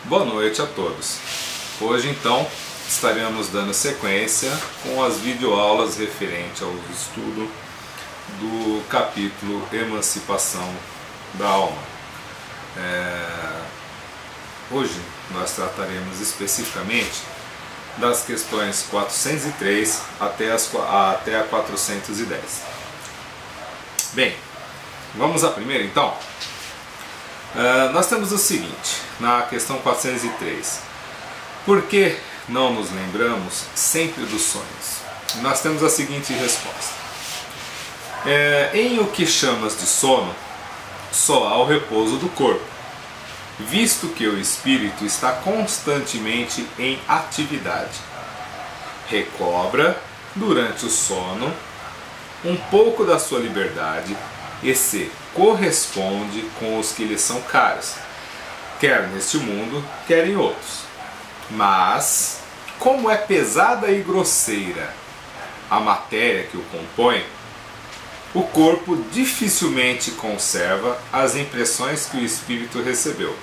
Boa noite a todos. Hoje então estaremos dando sequência com as videoaulas referentes ao estudo do capítulo Emancipação da Alma. Hoje nós trataremos especificamente das questões 403 até a 410. Bem, vamos à primeira então. Nós temos o seguinte, na questão 403. Por que não nos lembramos sempre dos sonhos? Nós temos a seguinte resposta. Em o que chamas de sono, só há o repouso do corpo, visto que o espírito está constantemente em atividade. Recobra, durante o sono, um pouco da sua liberdade e se corresponde com os que lhe são caros, quer neste mundo, quer em outros. Mas, como é pesada e grosseira a matéria que o compõe, o corpo dificilmente conserva as impressões que o espírito recebeu,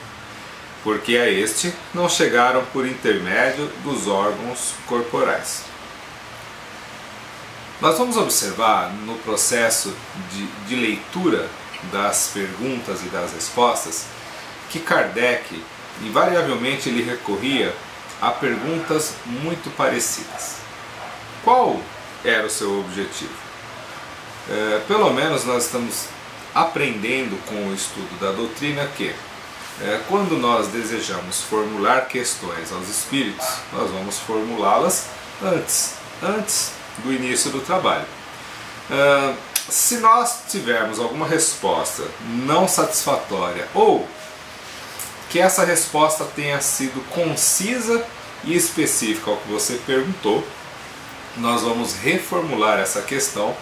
porque a este não chegaram por intermédio dos órgãos corporais. Nós vamos observar no processo de leitura das perguntas e das respostas que Kardec, invariavelmente, ele recorria a perguntas muito parecidas. Qual era o seu objetivo? Pelo menos nós estamos aprendendo com o estudo da doutrina que quando nós desejamos formular questões aos espíritos, nós vamos formulá-las antes do início do trabalho. Se nós tivermos alguma resposta não satisfatória ou que essa resposta tenha sido concisa e específica ao que você perguntou, nós vamos reformular essa questão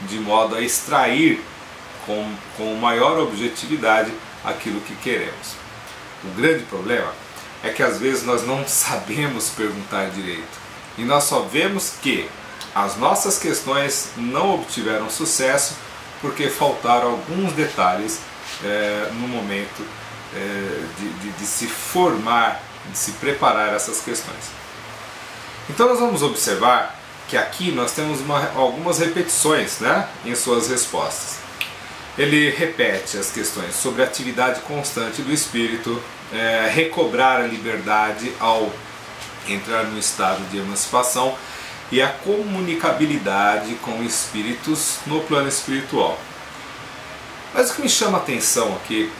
de modo a extrair com maior objetividade aquilo que queremos. O grande problema é que às vezes nós não sabemos perguntar direito e nós só vemos que as nossas questões não obtiveram sucesso porque faltaram alguns detalhes no momento de se formar, de se preparar essas questões. Então nós vamos observar que aqui nós temos algumas repetições, em suas respostas. Ele repete as questões sobre a atividade constante do espírito, recobrar a liberdade ao entrar no estado de emancipação e a comunicabilidade com espíritos no plano espiritual. Mas o que me chama a atenção aqui,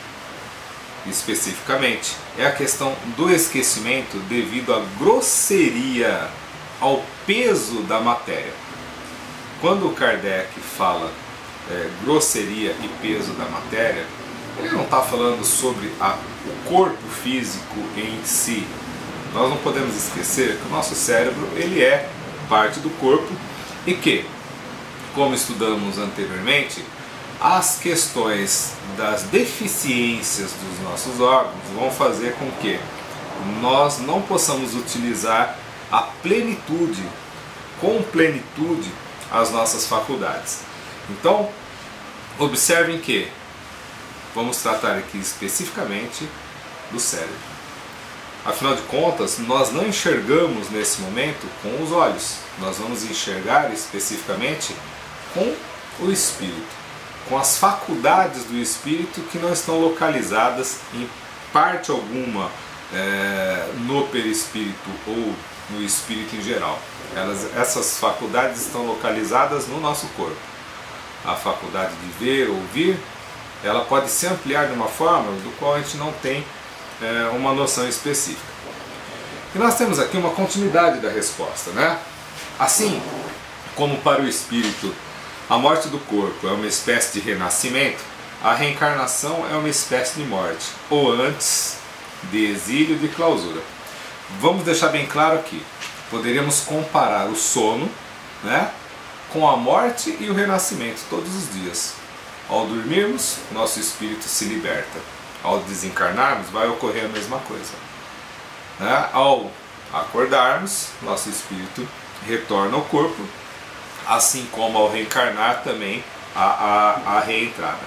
especificamente, é a questão do esquecimento devido à grosseria, ao peso da matéria. Quando o Kardec fala grosseria e peso da matéria, ele não está falando sobre o corpo físico em si. Nós não podemos esquecer que o nosso cérebro ele é parte do corpo e que, como estudamos anteriormente, as questões das deficiências dos nossos órgãos vão fazer com que nós não possamos utilizar a plenitude, com plenitude, as nossas faculdades. Então, observem que vamos tratar aqui especificamente do cérebro. Afinal de contas, nós não enxergamos nesse momento com os olhos, nós vamos enxergar especificamente com o espírito, com as faculdades do espírito que não estão localizadas em parte alguma no perispírito ou no espírito em geral. Essas faculdades estão localizadas no nosso corpo. A faculdade de ver, ouvir, ela pode se ampliar de uma forma do qual a gente não tem uma noção específica. E nós temos aqui uma continuidade da resposta, Assim como para o espírito a morte do corpo é uma espécie de renascimento, a reencarnação é uma espécie de morte, ou antes de exílio, de clausura. Vamos deixar bem claro aqui, poderíamos comparar o sono, com a morte e o renascimento todos os dias. Ao dormirmos, nosso espírito se liberta. Ao desencarnarmos, vai ocorrer a mesma coisa. Ao acordarmos, nosso espírito retorna ao corpo, assim como ao reencarnar também a reentrada.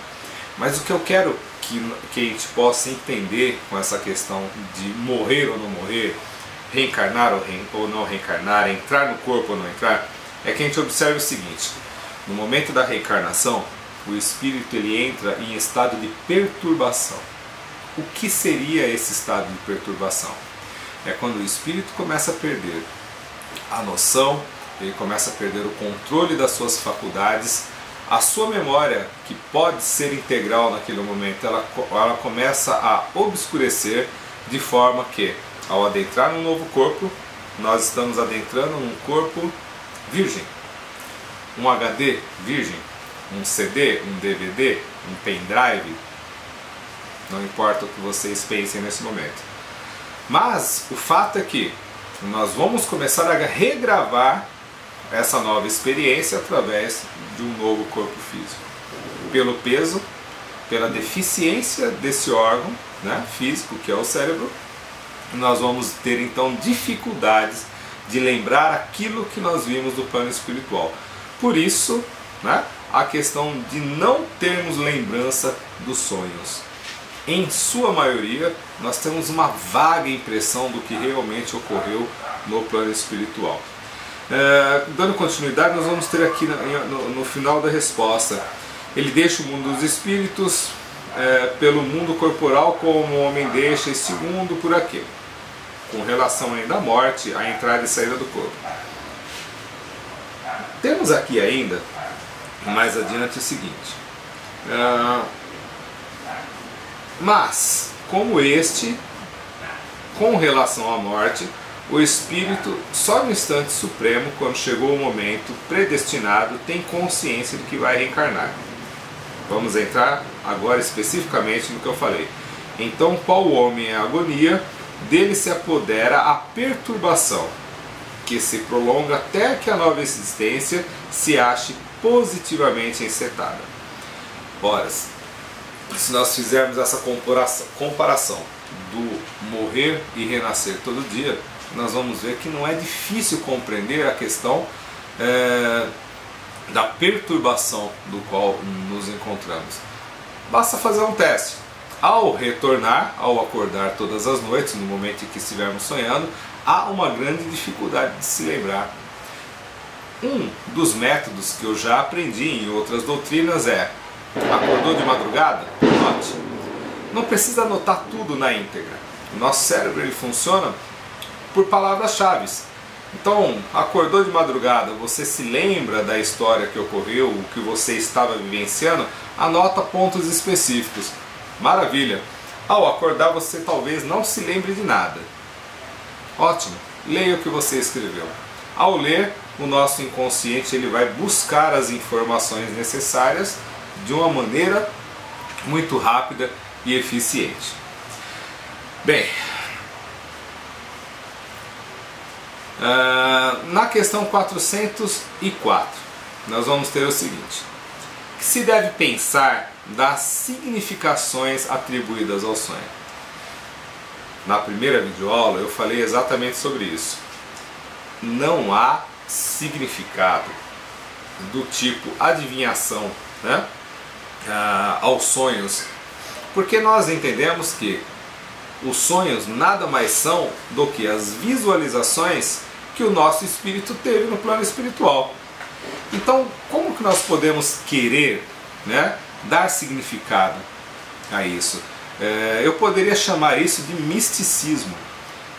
Mas o que eu quero que a gente possa entender com essa questão de morrer ou não morrer, reencarnar ou não reencarnar, entrar no corpo ou não entrar, é que a gente observe o seguinte: no momento da reencarnação, o espírito ele entra em estado de perturbação. O que seria esse estado de perturbação? É quando o espírito começa a perder a noção, ele começa a perder o controle das suas faculdades, a sua memória, que pode ser integral naquele momento, ela começa a obscurecer, de forma que, ao adentrar num novo corpo, nós estamos adentrando num corpo virgem, um HD virgem, um CD, um DVD, um pendrive, não importa o que vocês pensem nesse momento. Mas o fato é que nós vamos começar a regravar essa nova experiência através de um novo corpo físico. Pelo peso, pela deficiência desse órgão, né, físico, que é o cérebro, nós vamos ter então dificuldades de lembrar aquilo que nós vimos do plano espiritual. Por isso, né, a questão de não termos lembrança dos sonhos. Em sua maioria, nós temos uma vaga impressão do que realmente ocorreu no plano espiritual. Dando continuidade, nós vamos ter aqui no final da resposta: ele deixa o mundo dos espíritos pelo mundo corporal, como o homem deixa este mundo por aquele, com relação ainda à morte, à entrada e saída do corpo. Temos aqui ainda, mais adiante, o seguinte: mas, como este, com relação à morte, o espírito, só no instante supremo, quando chegou o momento predestinado, tem consciência de que vai reencarnar. Vamos entrar agora especificamente no que eu falei. Então, qual homem é a agonia, dele se apodera a perturbação, que se prolonga até que a nova existência se ache positivamente encetada. Ora, se nós fizermos essa comparação do morrer e renascer todo dia, nós vamos ver que não é difícil compreender a questão da perturbação do qual nos encontramos. Basta fazer um teste. Ao retornar, ao acordar todas as noites, no momento em que estivermos sonhando, há uma grande dificuldade de se lembrar. Um dos métodos que eu já aprendi em outras doutrinas é: acordou de madrugada? Note. Não precisa anotar tudo na íntegra. O nosso cérebro ele funciona por palavras-chave. Então, acordou de madrugada, você se lembra da história que ocorreu, o que você estava vivenciando, anota pontos específicos. Maravilha! Ao acordar, você talvez não se lembre de nada. Ótimo! Leia o que você escreveu. Ao ler, o nosso inconsciente ele vai buscar as informações necessárias de uma maneira muito rápida e eficiente. Bem, na questão 404, nós vamos ter o seguinte: que se deve pensar das significações atribuídas ao sonho. Na primeira videoaula eu falei exatamente sobre isso. Não há significado do tipo adivinhação, né, aos sonhos, porque nós entendemos que os sonhos nada mais são do que as visualizações que o nosso espírito teve no plano espiritual. Então, como que nós podemos querer, né, dar significado a isso? Eu poderia chamar isso de misticismo,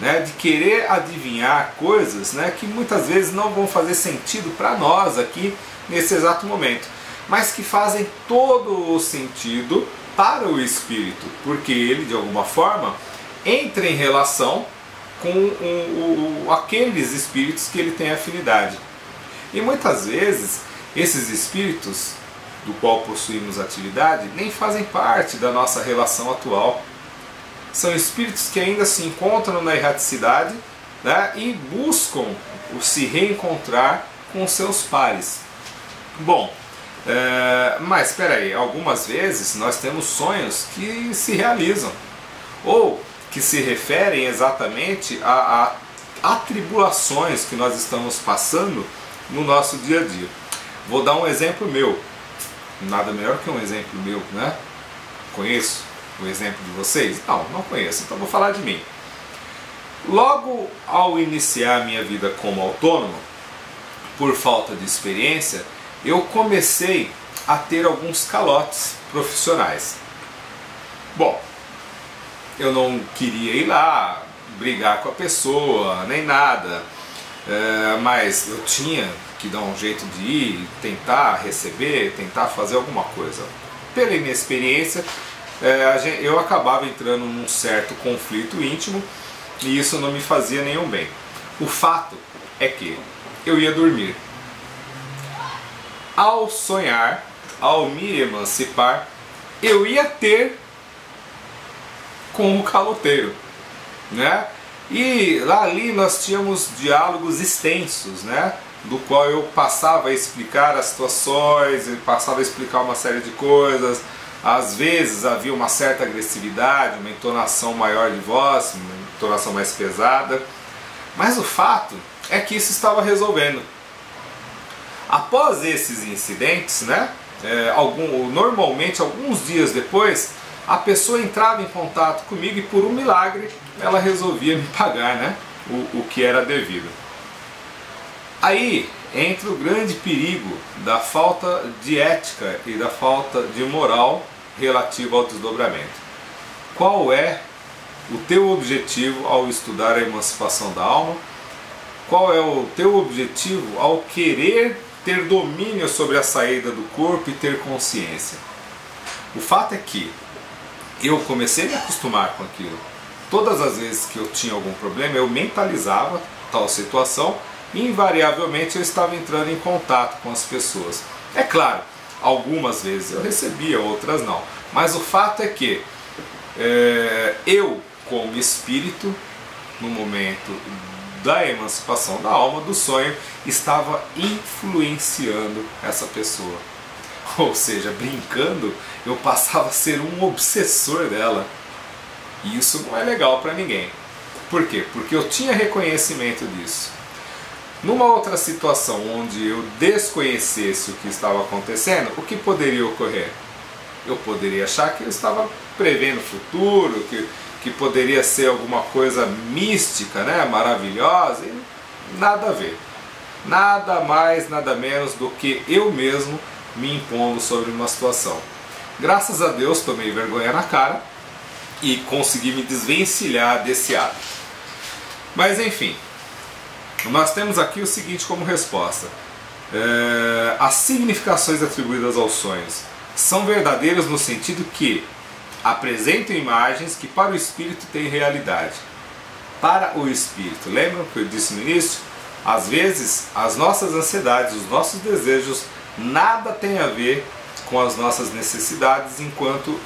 né, de querer adivinhar coisas, né, que muitas vezes não vão fazer sentido para nós aqui nesse exato momento, mas que fazem todo o sentido para o espírito, porque ele de alguma forma entra em relação com aqueles espíritos que ele tem afinidade. E muitas vezes esses espíritos do qual possuímos atividade nem fazem parte da nossa relação atual. São espíritos que ainda se encontram na erraticidade, né, e buscam se reencontrar com seus pares. Bom, mas espera aí, algumas vezes nós temos sonhos que se realizam, ou que se referem exatamente a atribulações que nós estamos passando no nosso dia a dia. Vou dar um exemplo meu, nada melhor que um exemplo meu, né? Conheço o exemplo de vocês? Não, não conheço, então vou falar de mim. Logo ao iniciar minha vida como autônomo, por falta de experiência, eu comecei a ter alguns calotes profissionais. Bom, eu não queria ir lá brigar com a pessoa, nem nada, mas eu tinha que dar um jeito de ir, tentar receber, tentar fazer alguma coisa. Pela inexperiência, eu acabava entrando num certo conflito íntimo e isso não me fazia nenhum bem. O fato é que eu ia dormir. Ao sonhar, ao me emancipar, eu ia ter com o caloteiro, né? E lá ali nós tínhamos diálogos extensos, né? Do qual eu passava a explicar as situações, eu passava a explicar uma série de coisas. Às vezes havia uma certa agressividade, uma entonação maior de voz, uma entonação mais pesada. Mas o fato é que isso estava resolvendo. Após esses incidentes, né? Normalmente alguns dias depois, a pessoa entrava em contato comigo e por um milagre ela resolvia me pagar, né, o que era devido. Aí entra o grande perigo da falta de ética e da falta de moral relativa ao desdobramento. Qual é o teu objetivo ao estudar a emancipação da alma? Qual é o teu objetivo ao querer ter domínio sobre a saída do corpo e ter consciência? O fato é que eu comecei a me acostumar com aquilo. Todas as vezes que eu tinha algum problema, eu mentalizava tal situação e invariavelmente eu estava entrando em contato com as pessoas. É claro, algumas vezes eu recebia, outras não. Mas o fato é que eu, como espírito, no momento da emancipação da alma, do sonho, estava influenciando essa pessoa. Ou seja, brincando, eu passava a ser um obsessor dela. E isso não é legal para ninguém. Por quê? Porque eu tinha reconhecimento disso. Numa outra situação onde eu desconhecesse o que estava acontecendo, o que poderia ocorrer? Eu poderia achar que eu estava prevendo o futuro, que poderia ser alguma coisa mística, né? Maravilhosa, e nada a ver. Nada mais, nada menos do que eu mesmo me impondo sobre uma situação. Graças a Deus tomei vergonha na cara e consegui me desvencilhar desse hábito. Mas enfim, nós temos aqui o seguinte como resposta. As significações atribuídas aos sonhos são verdadeiras no sentido que apresentam imagens que para o espírito têm realidade. Para o espírito, lembram que eu disse no início? Às vezes as nossas ansiedades, os nossos desejos nada tem a ver com as nossas necessidades enquanto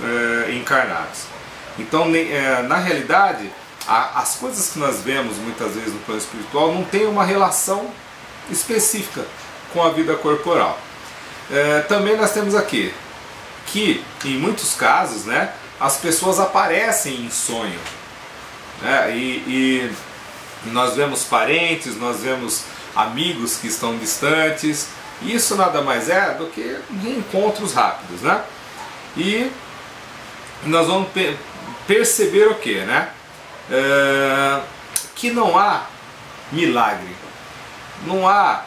encarnados. Então, na realidade, as coisas que nós vemos muitas vezes no plano espiritual não têm uma relação específica com a vida corporal. Também nós temos aqui que, em muitos casos, né, as pessoas aparecem em sonho, né, e nós vemos parentes, nós vemos amigos que estão distantes. Isso nada mais é do que reencontros rápidos, né? E nós vamos perceber o que, né? Que não há milagre, não há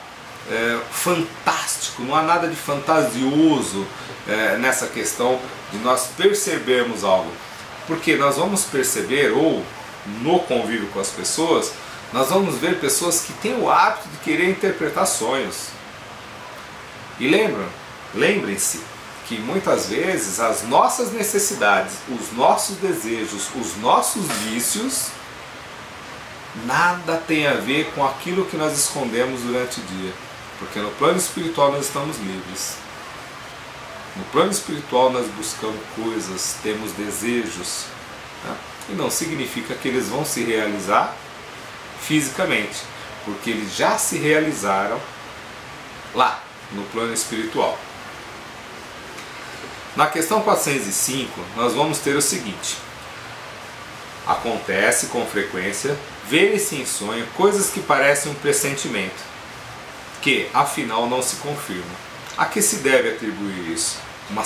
fantástico, não há nada de fantasioso nessa questão de nós percebermos algo. Porque nós vamos perceber, ou no convívio com as pessoas, nós vamos ver pessoas que têm o hábito de querer interpretar sonhos. E lembrem-se que muitas vezes as nossas necessidades, os nossos desejos, os nossos vícios, nada tem a ver com aquilo que nós escondemos durante o dia. Porque no plano espiritual nós estamos livres. No plano espiritual nós buscamos coisas, temos desejos, né? E não significa que eles vão se realizar fisicamente, porque eles já se realizaram lá, no plano espiritual. Na questão 405, nós vamos ter o seguinte: acontece com frequência ver-se em sonho coisas que parecem um pressentimento, que afinal não se confirmam. A que se deve atribuir isso? Uma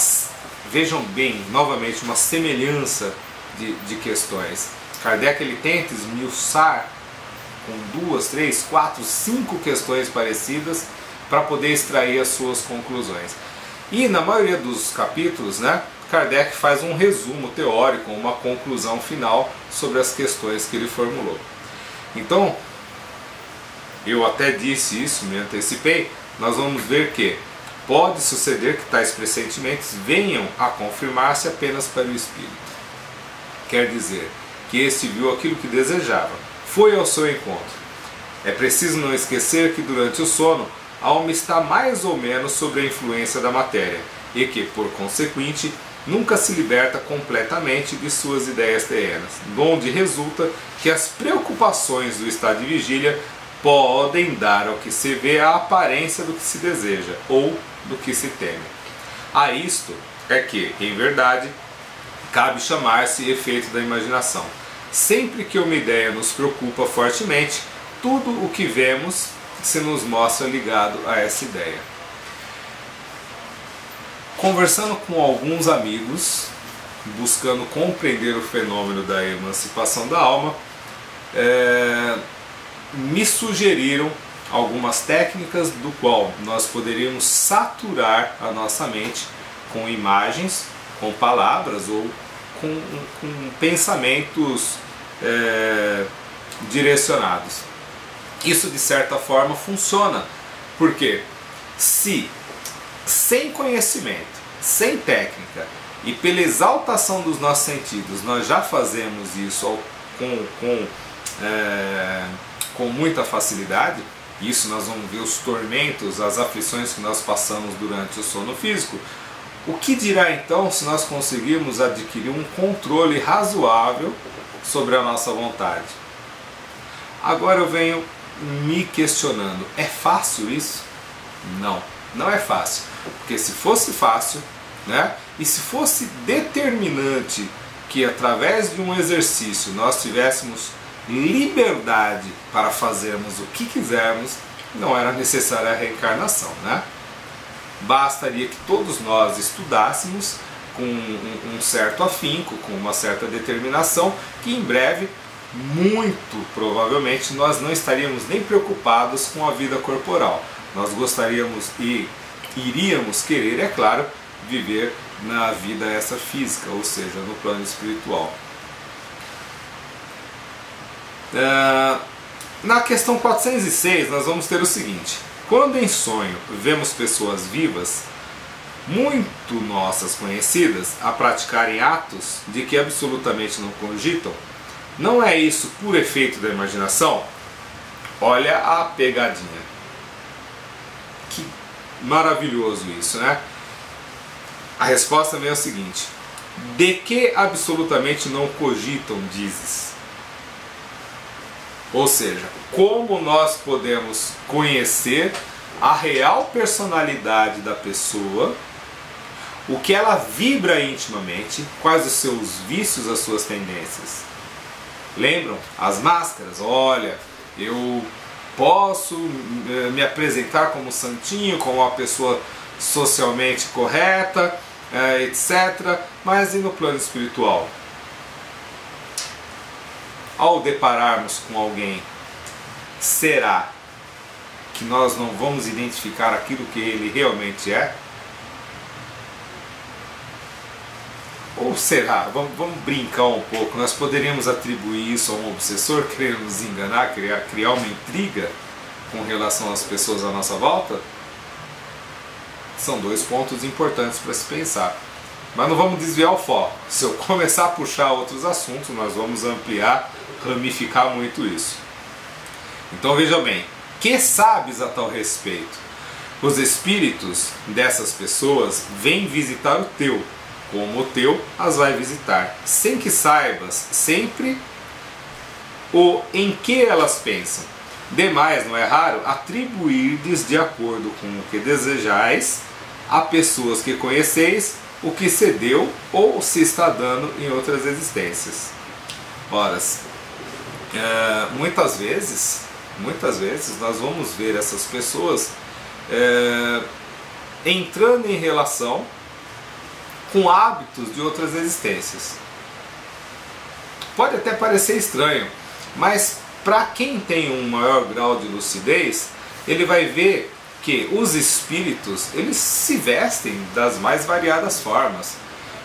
vejam bem, novamente, uma semelhança de questões. Kardec ele tenta esmiuçar com 2, 3, 4, 5 questões parecidas para poder extrair as suas conclusões. E na maioria dos capítulos, né, Kardec faz um resumo teórico, uma conclusão final sobre as questões que ele formulou. Então, eu até disse isso, me antecipei, nós vamos ver que pode suceder que tais pressentimentos venham a confirmar-se apenas para o espírito. Quer dizer, que este viu aquilo que desejava, foi ao seu encontro. É preciso não esquecer que durante o sono, a alma está mais ou menos sob a influência da matéria e que, por consequente, nunca se liberta completamente de suas ideias terrenas, donde resulta que as preocupações do estado de vigília podem dar ao que se vê a aparência do que se deseja ou do que se teme. A isto é que, em verdade, cabe chamar-se efeito da imaginação. Sempre que uma ideia nos preocupa fortemente, tudo o que vemos se nos mostra ligado a essa ideia. Conversando com alguns amigos, buscando compreender o fenômeno da emancipação da alma, me sugeriram algumas técnicas do qual nós poderíamos saturar a nossa mente com imagens, com palavras ou com pensamentos direcionados. Isso de certa forma funciona, porque se sem conhecimento, sem técnica e pela exaltação dos nossos sentidos nós já fazemos isso com muita facilidade, isso nós vamos ver os tormentos, as aflições que nós passamos durante o sono físico. O que dirá então se nós conseguirmos adquirir um controle razoável sobre a nossa vontade? Agora eu venho me questionando, é fácil isso? Não, não é fácil. Porque se fosse fácil, né, e se fosse determinante que através de um exercício nós tivéssemos liberdade para fazermos o que quisermos, não era necessária a reencarnação, né? Bastaria que todos nós estudássemos com um certo afinco, com uma certa determinação, que em breve, muito provavelmente, nós não estaríamos nem preocupados com a vida corporal. Nós gostaríamos e iríamos querer, é claro, viver na vida extrafísica, ou seja, no plano espiritual. Na questão 406 nós vamos ter o seguinte: quando em sonho vemos pessoas vivas, muito nossas conhecidas, a praticarem atos de que absolutamente não cogitam, não é isso por efeito da imaginação? Olha a pegadinha. Que maravilhoso isso, né? A resposta vem a seguinte: de que absolutamente não cogitam, dizes? Ou seja, como nós podemos conhecer a real personalidade da pessoa, o que ela vibra intimamente, quais os seus vícios, as suas tendências? Lembram? As máscaras. Olha, eu posso me apresentar como santinho, como uma pessoa socialmente correta, etc. Mas e no plano espiritual? Ao depararmos com alguém, será que nós não vamos identificar aquilo que ele realmente é? Ou será, vamos brincar um pouco, nós poderíamos atribuir isso a um obsessor querendo nos enganar, criar uma intriga com relação às pessoas à nossa volta? São dois pontos importantes para se pensar. Mas não vamos desviar o foco. Se eu começar a puxar outros assuntos, nós vamos ampliar, ramificar muito isso. Então veja bem, que sabes a tal respeito? Os espíritos dessas pessoas vêm visitar o teu, como o teu as vai visitar, sem que saibas sempre o em que elas pensam. Demais, não é raro, atribuir-lhes de acordo com o que desejais a pessoas que conheceis o que se deu ou se está dando em outras existências. Ora, muitas vezes nós vamos ver essas pessoas entrando em relação com hábitos de outras existências. Pode até parecer estranho, mas para quem tem um maior grau de lucidez, ele vai ver que os espíritos, eles se vestem das mais variadas formas.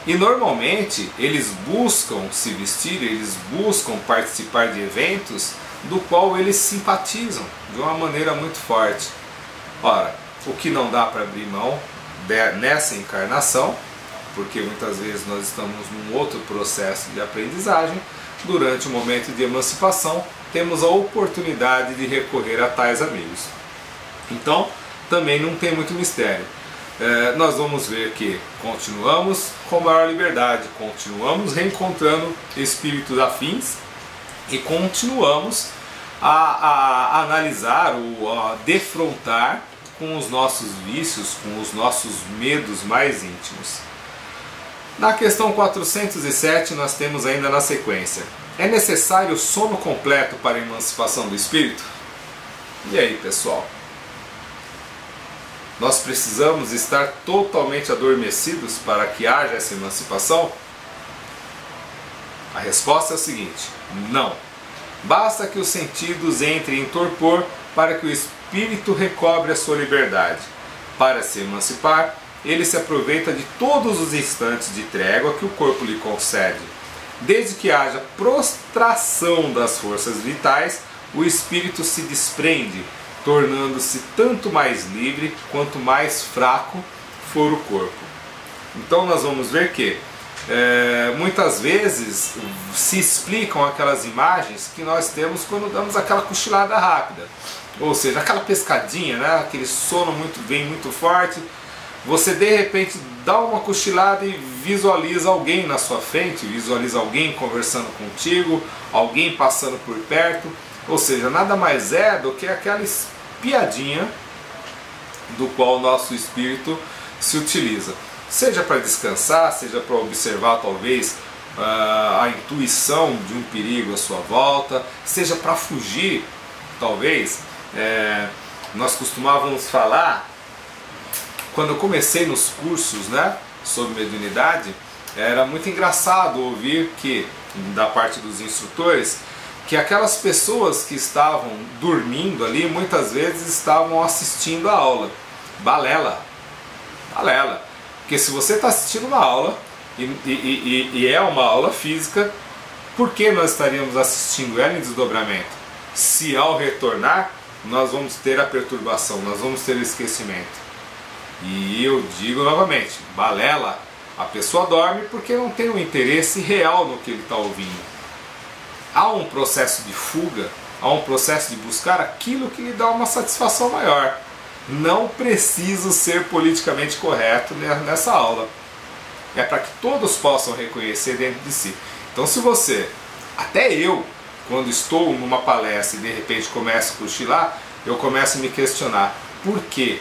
E normalmente eles buscam se vestir, eles buscam participar de eventos do qual eles simpatizam de uma maneira muito forte. Ora, o que não dá para abrir mão nessa encarnação, porque muitas vezes nós estamos num outro processo de aprendizagem, durante o momento de emancipação temos a oportunidade de recorrer a tais amigos. Então, também não tem muito mistério. Nós vamos ver que continuamos com maior liberdade, continuamos reencontrando espíritos afins e continuamos a analisar ou a defrontar com os nossos vícios, com os nossos medos mais íntimos. Na questão 407 nós temos ainda na sequência: é necessário sono completo para a emancipação do espírito? E aí, pessoal? Nós precisamos estar totalmente adormecidos para que haja essa emancipação? A resposta é a seguinte: não. Basta que os sentidos entrem em torpor para que o espírito recobre a sua liberdade. Para se emancipar, ele se aproveita de todos os instantes de trégua que o corpo lhe concede. Desde que haja prostração das forças vitais, o espírito se desprende, tornando-se tanto mais livre quanto mais fraco for o corpo. Então nós vamos ver que muitas vezes se explicam aquelas imagens que nós temos quando damos aquela cochilada rápida, ou seja, aquela pescadinha, né? Aquele sono vem muito forte, você de repente dá uma cochilada e visualiza alguém na sua frente, visualiza alguém conversando contigo, alguém passando por perto. Ou seja, nada mais é do que aquela espiadinha do qual o nosso espírito se utiliza. Seja para descansar, seja para observar talvez a intuição de um perigo à sua volta, seja para fugir, talvez. Nós costumávamos falar, quando eu comecei nos cursos, né, sobre mediunidade, era muito engraçado ouvir que, da parte dos instrutores, que aquelas pessoas que estavam dormindo ali, muitas vezes estavam assistindo a aula. Balela. Balela. Porque se você está assistindo uma aula, e é uma aula física, por que nós estaríamos assistindo ela em desdobramento? Se ao retornar, nós vamos ter a perturbação, nós vamos ter o esquecimento. E eu digo novamente, balela. A pessoa dorme porque não tem um interesse real no que ele está ouvindo. Há um processo de fuga, há um processo de buscar aquilo que lhe dá uma satisfação maior. Não preciso ser politicamente correto nessa aula. É para que todos possam reconhecer dentro de si. Então se você, até eu, quando estou numa palestra e de repente começo a cochilar, eu começo a me questionar: por que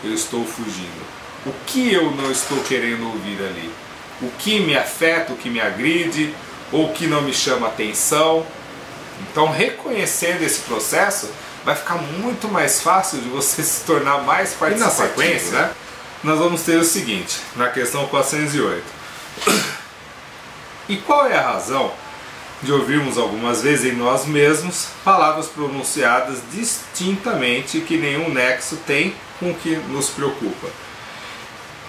eu estou fugindo? O que eu não estou querendo ouvir ali? O que me afeta, o que me agride, ou o que não me chama atenção? Então, reconhecendo esse processo, vai ficar muito mais fácil de você se tornar mais participativo. E na sequência, né, nós vamos ter o seguinte, na questão 408. E qual é a razão de ouvirmos algumas vezes em nós mesmos palavras pronunciadas distintamente que nenhum nexo tem com o que nos preocupa?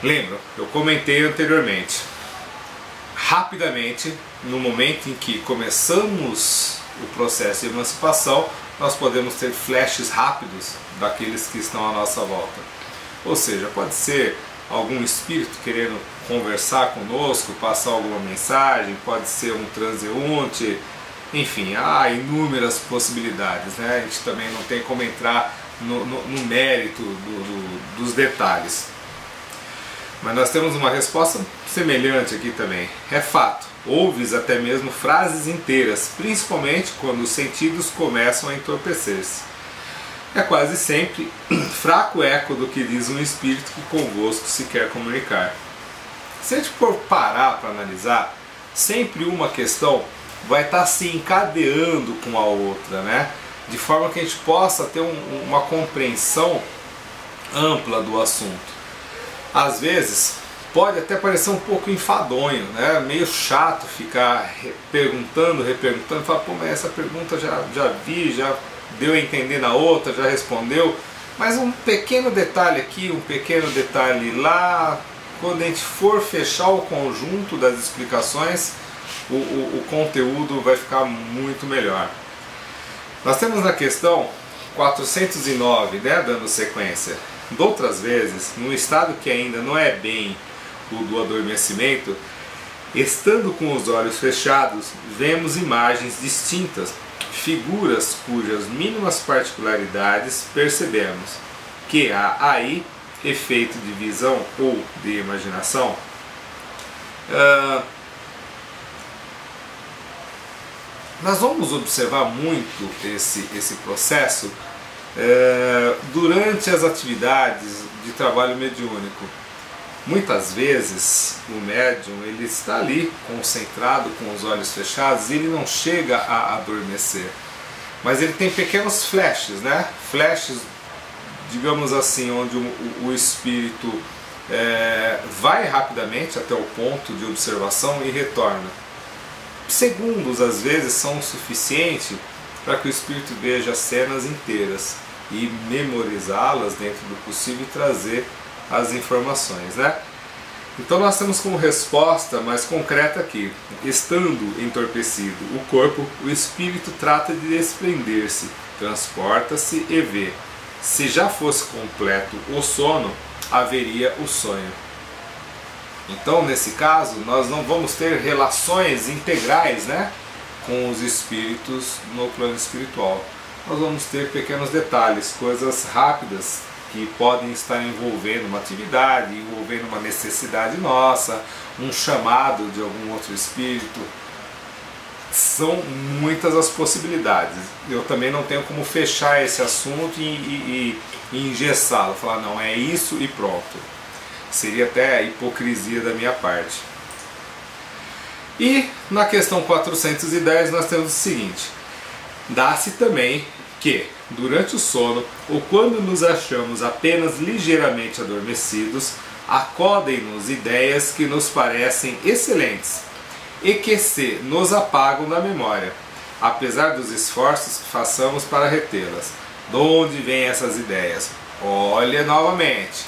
Lembra? Eu comentei anteriormente. Rapidamente, no momento em que começamos o processo de emancipação, nós podemos ter flashes rápidos daqueles que estão à nossa volta. Ou seja, pode ser algum espírito querendo conversar conosco, passar alguma mensagem, pode ser um transeunte, enfim, há inúmeras possibilidades, né? A gente também não tem como entrar no mérito dos detalhes. Mas nós temos uma resposta semelhante aqui também. É fato, ouves até mesmo frases inteiras, principalmente quando os sentidos começam a entorpecer-se. É quase sempre fraco eco do que diz um espírito que convosco se quer comunicar. Se a gente for parar para analisar, sempre uma questão vai estar se encadeando com a outra, né? De forma que a gente possa ter uma compreensão ampla do assunto. Às vezes, pode até parecer um pouco enfadonho, né? Meio chato ficar perguntando, reperguntando, falar, pô, mas essa pergunta já vi, já deu a entender na outra, já respondeu, mas um pequeno detalhe aqui, um pequeno detalhe lá, quando a gente for fechar o conjunto das explicações, o conteúdo vai ficar muito melhor. Nós temos na questão 409, né, dando sequência. De outras vezes, num estado que ainda não é bem o do adormecimento, estando com os olhos fechados, vemos imagens distintas, figuras cujas mínimas particularidades percebemos, que há aí efeito de visão ou de imaginação. Nós vamos observar muito esse processo durante as atividades de trabalho mediúnico. Muitas vezes o médium ele está ali concentrado com os olhos fechados e ele não chega a adormecer, mas ele tem pequenos flashes, né? Flashes, digamos assim, onde o espírito vai rapidamente até o ponto de observação e retorna. Segundos às vezes são o suficiente para que o espírito veja as cenas inteiras e memorizá-las dentro do possível e trazer as informações, né? Então nós temos como resposta mais concreta aqui: estando entorpecido o corpo, o espírito trata de desprender-se, transporta-se e vê. Se já fosse completo o sono, haveria o sonho. Então, nesse caso, nós não vamos ter relações integrais, né, com os espíritos no plano espiritual. Nós vamos ter pequenos detalhes, coisas rápidas que podem estar envolvendo uma atividade, envolvendo uma necessidade nossa, um chamado de algum outro espírito. São muitas as possibilidades. Eu também não tenho como fechar esse assunto e engessá-lo, falar não, é isso e pronto. Seria até hipocrisia da minha parte. E na questão 410 nós temos o seguinte: dá-se também que, durante o sono, ou quando nos achamos apenas ligeiramente adormecidos, acodem-nos ideias que nos parecem excelentes e que se nos apagam da memória, apesar dos esforços que façamos para retê-las. De onde vêm essas ideias? Olha novamente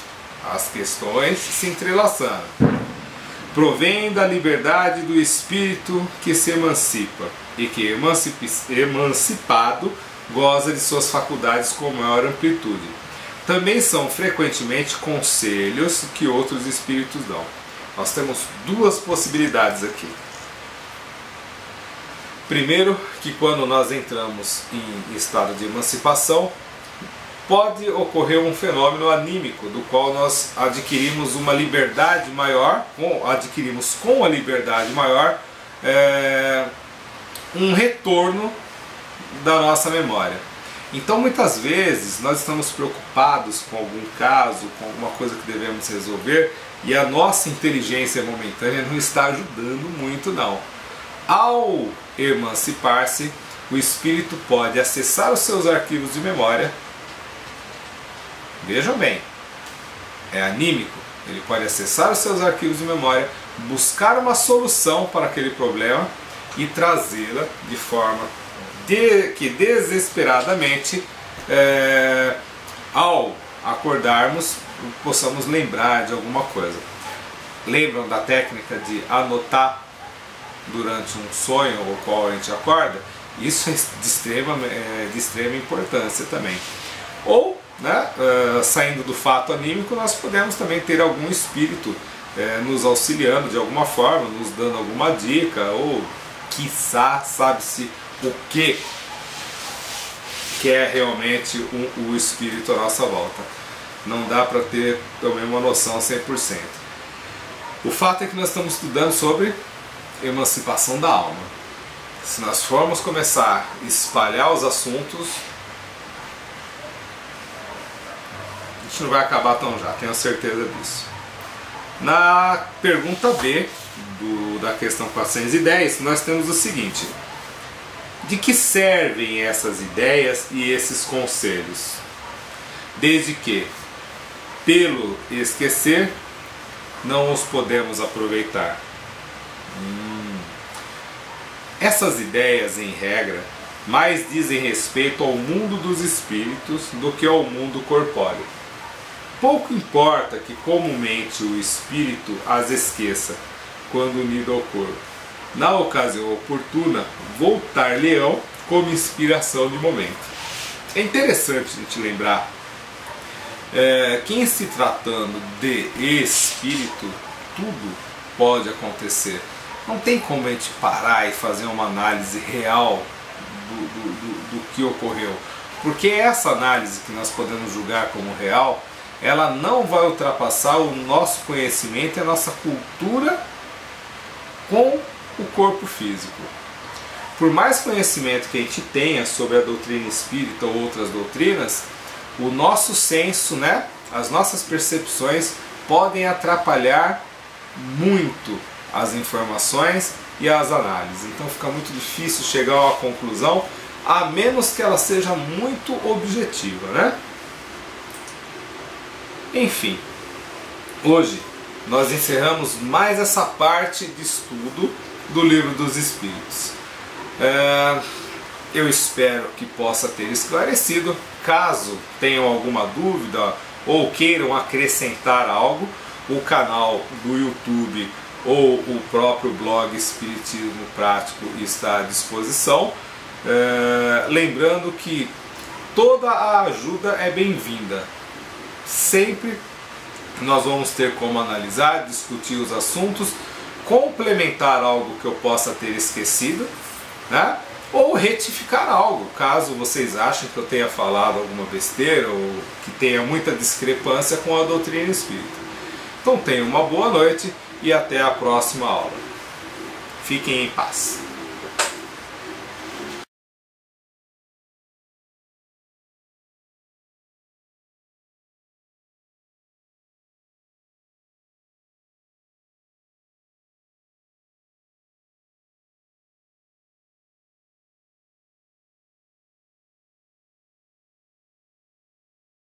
as questões se entrelaçando. Provém da liberdade do espírito que se emancipa e que, emancipado, goza de suas faculdades com maior amplitude. Também são frequentemente conselhos que outros espíritos dão. Nós temos duas possibilidades aqui. Primeiro, que quando nós entramos em estado de emancipação, pode ocorrer um fenômeno anímico, do qual nós adquirimos uma liberdade maior, adquirimos com a liberdade maior um retorno da nossa memória. Então muitas vezes nós estamos preocupados com algum caso, com alguma coisa que devemos resolver, e a nossa inteligência momentânea não está ajudando muito não. Ao emancipar-se, o espírito pode acessar os seus arquivos de memória. Vejam bem, é anímico, ele pode acessar os seus arquivos de memória, buscar uma solução para aquele problema e trazê-la de forma que desesperadamente, ao acordarmos, possamos lembrar de alguma coisa. Lembram da técnica de anotar durante um sonho ou qual a gente acorda? Isso é de extrema importância também. Ou, né, saindo do fato anímico, nós podemos também ter algum espírito nos auxiliando de alguma forma, nos dando alguma dica, ou quiçá, sabe-se o que é realmente o espírito à nossa volta. Não dá para ter também uma noção 100%. O fato é que nós estamos estudando sobre emancipação da alma. Se nós formos começar a espalhar os assuntos, a gente não vai acabar tão já, tenho certeza disso. Na pergunta B da questão 410, nós temos o seguinte: de que servem essas ideias e esses conselhos? Desde que, pelo esquecer, não os podemos aproveitar? Essas ideias, em regra, mais dizem respeito ao mundo dos espíritos do que ao mundo corpóreo. Pouco importa que comumente o espírito as esqueça quando unido ao corpo. Na ocasião oportuna, voltar-lhe-ão como inspiração de momento. É interessante a gente lembrar que em se tratando de espírito, tudo pode acontecer. Não tem como a gente parar e fazer uma análise real do que ocorreu. Porque essa análise que nós podemos julgar como real, ela não vai ultrapassar o nosso conhecimento e a nossa cultura com o corpo físico. Por mais conhecimento que a gente tenha sobre a doutrina espírita ou outras doutrinas, o nosso senso, né, as nossas percepções podem atrapalhar muito as informações e as análises. Então fica muito difícil chegar a uma conclusão, a menos que ela seja muito objetiva, né? Enfim, hoje nós encerramos mais essa parte de estudo do Livro dos Espíritos. Eu espero que possa ter esclarecido. Caso tenham alguma dúvida ou queiram acrescentar algo, o canal do YouTube ou o próprio blog Espiritismo Prático está à disposição. Lembrando que toda a ajuda é bem-vinda. Sempre nós vamos ter como analisar, discutir os assuntos, complementar algo que eu possa ter esquecido, né? Ou retificar algo, caso vocês achem que eu tenha falado alguma besteira ou que tenha muita discrepância com a doutrina espírita. Então tenham uma boa noite e até a próxima aula. Fiquem em paz.